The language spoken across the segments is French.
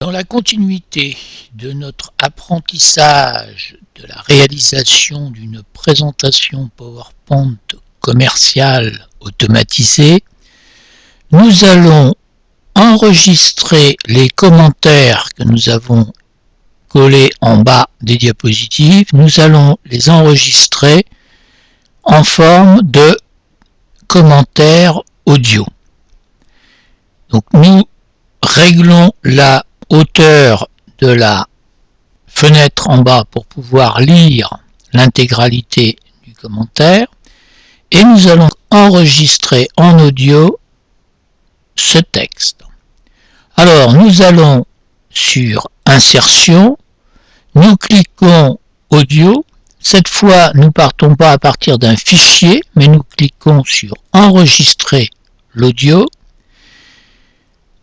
Dans la continuité de notre apprentissage de la réalisation d'une présentation PowerPoint commerciale automatisée, nous allons enregistrer les commentaires que nous avons collés en bas des diapositives. Nous allons les enregistrer en forme de commentaires audio. Donc nous réglons la hauteur de la fenêtre en bas pour pouvoir lire l'intégralité du commentaire et nous allons enregistrer en audio ce texte. Alors nous allons sur Insertion, nous cliquons Audio. Cette fois nous ne partons pas à partir d'un fichier, mais nous cliquons sur Enregistrer l'audio.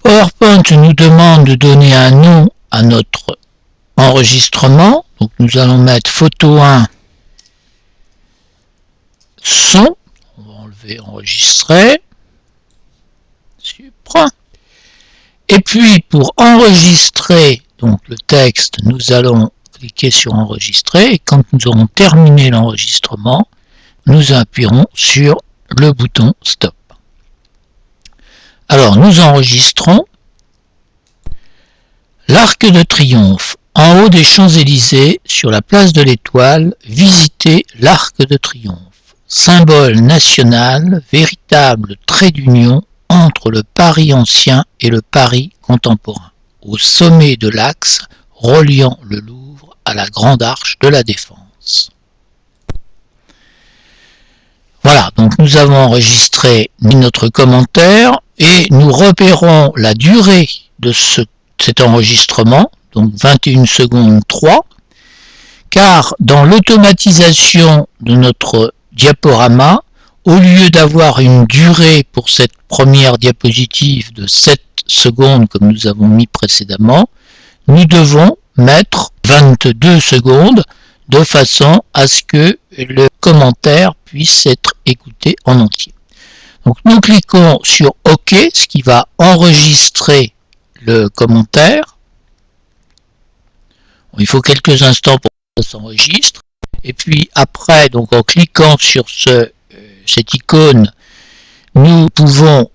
PowerPoint nous demande de donner un nom à notre enregistrement. Donc nous allons mettre photo 1 son. On va enlever enregistrer. Super. Et puis pour enregistrer donc le texte, nous allons cliquer sur enregistrer et quand nous aurons terminé l'enregistrement, nous appuierons sur le bouton stop. Alors nous enregistrons l'Arc de Triomphe. En haut des Champs-Élysées, sur la place de l'Étoile, visitez l'Arc de Triomphe, symbole national, véritable trait d'union entre le Paris ancien et le Paris contemporain, au sommet de l'axe reliant le Louvre à la Grande Arche de la Défense. Voilà, donc nous avons enregistré notre commentaire et nous repérons la durée de cet enregistrement, donc 21 secondes 3, car dans l'automatisation de notre diaporama, au lieu d'avoir une durée pour cette première diapositive de 7 secondes comme nous avons mis précédemment, nous devons mettre 22 secondes de façon à ce que le commentaire puisse être écouté en entier. Donc nous cliquons sur OK, ce qui va enregistrer le commentaire. Il faut quelques instants pour que ça s'enregistre. Et puis après, donc en cliquant sur cette icône, nous pouvons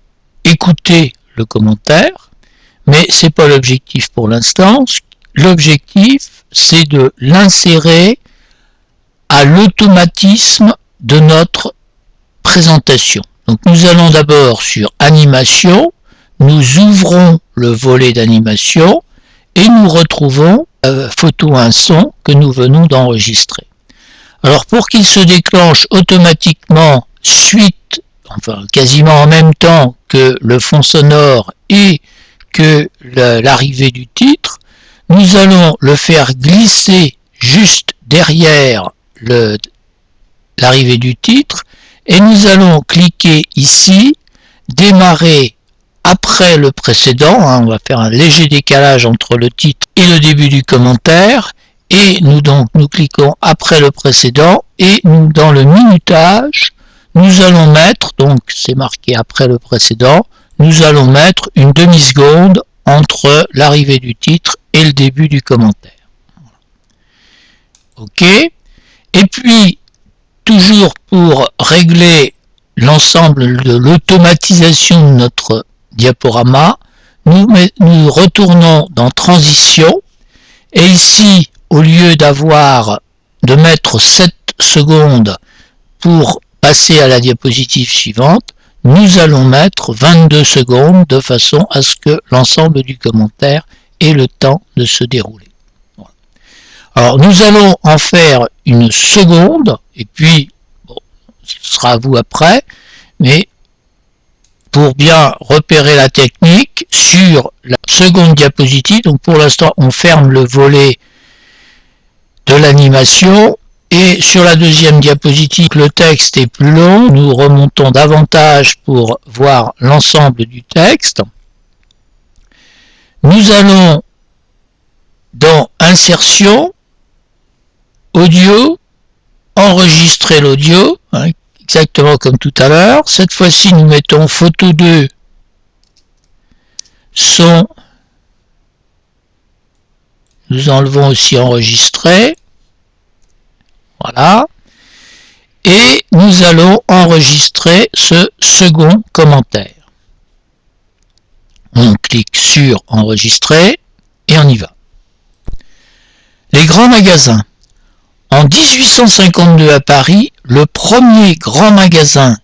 écouter le commentaire, mais ce n'est pas l'objectif pour l'instant. L'objectif, c'est de l'insérer à l'automatisme de notre présentation. Donc nous allons d'abord sur Animation, nous ouvrons le volet d'animation et nous retrouvons photo 1 son que nous venons d'enregistrer. Alors pour qu'il se déclenche automatiquement suite, enfin quasiment en même temps que le fond sonore et que l'arrivée du titre, nous allons le faire glisser juste derrière l'arrivée du titre et nous allons cliquer ici, démarrer après le précédent, on va faire un léger décalage entre le titre et le début du commentaire, et nous cliquons après le précédent, et dans le minutage, nous allons mettre, donc c'est marqué après le précédent, nous allons mettre une demi-seconde entre l'arrivée du titre et le début du commentaire. OK. Et puis, toujours pour régler l'ensemble de l'automatisation de notre diaporama, nous retournons dans Transition et ici, au lieu de mettre 7 secondes pour passer à la diapositive suivante, nous allons mettre 22 secondes de façon à ce que l'ensemble du commentaire ait le temps de se dérouler. Voilà. Alors nous allons en faire une seconde et puis bon, ce sera à vous après, mais pour bien repérer la technique sur la seconde diapositive, donc pour l'instant on ferme le volet de l'animation et sur la deuxième diapositive le texte est plus long, nous remontons davantage pour voir l'ensemble du texte. Nous allons dans Insertion, Audio, enregistrer l'audio, exactement comme tout à l'heure. Cette fois-ci, nous mettons photo 2, son nous enlevons aussi enregistrer. Voilà. Et nous allons enregistrer ce second commentaire. On clique sur enregistrer et on y va. Les grands magasins. En 1852 à Paris, le premier grand magasin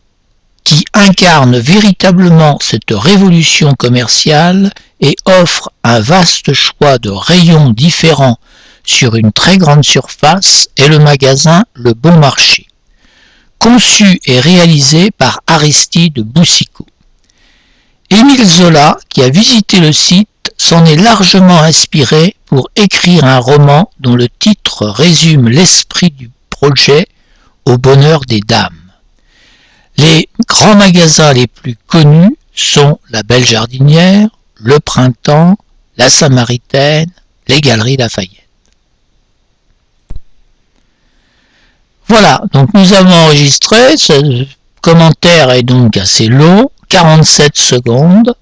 qui incarne véritablement cette révolution commerciale et offre un vaste choix de rayons différents sur une très grande surface est le magasin Le Bon Marché, conçu et réalisé par Aristide Boucicaut. Émile Zola, qui a visité le site, s'en est largement inspiré pour écrire un roman dont le titre résume l'esprit du projet au bonheur des dames. Les grands magasins les plus connus sont la Belle Jardinière, le Printemps, la Samaritaine, les Galeries Lafayette. Voilà, donc nous avons enregistré, ce commentaire est donc assez long, 47 secondes,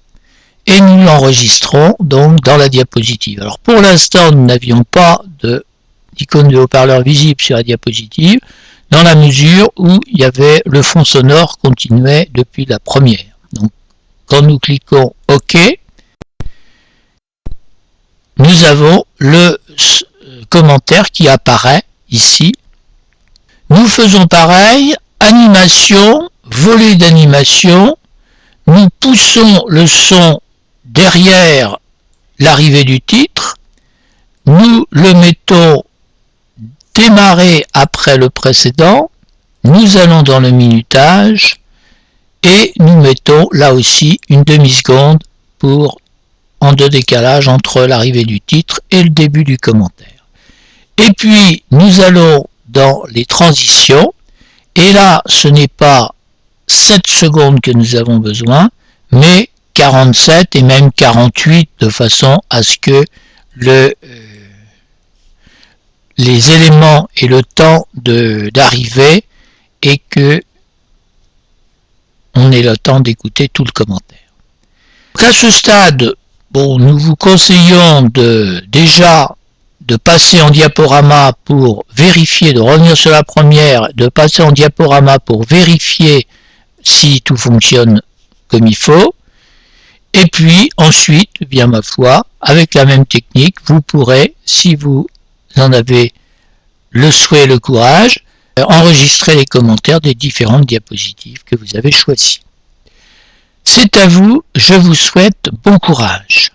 et nous l'enregistrons donc dans la diapositive. Alors pour l'instant, nous n'avions pas d'icône de haut-parleur visible sur la diapositive, dans la mesure où il y avait le fond sonore continuait depuis la première. Donc quand nous cliquons OK, nous avons le commentaire qui apparaît ici. Nous faisons pareil, animation, volet d'animation, nous poussons le son derrière l'arrivée du titre, nous le mettons démarrer après le précédent, nous allons dans le minutage et nous mettons là aussi une demi-seconde en deux décalage entre l'arrivée du titre et le début du commentaire. Et puis nous allons dans les transitions et là ce n'est pas 7 secondes que nous avons besoin mais 47 et même 48 de façon à ce que les éléments et le temps d'arriver et que on ait le temps d'écouter tout le commentaire. Donc à ce stade, bon, nous vous conseillons déjà de passer en diaporama pour vérifier, de revenir sur la première, de passer en diaporama pour vérifier si tout fonctionne comme il faut. Et puis ensuite, bien ma foi, avec la même technique, vous pourrez, si vous en avez le souhait et le courage, enregistrer les commentaires des différentes diapositives que vous avez choisies. C'est à vous, je vous souhaite bon courage.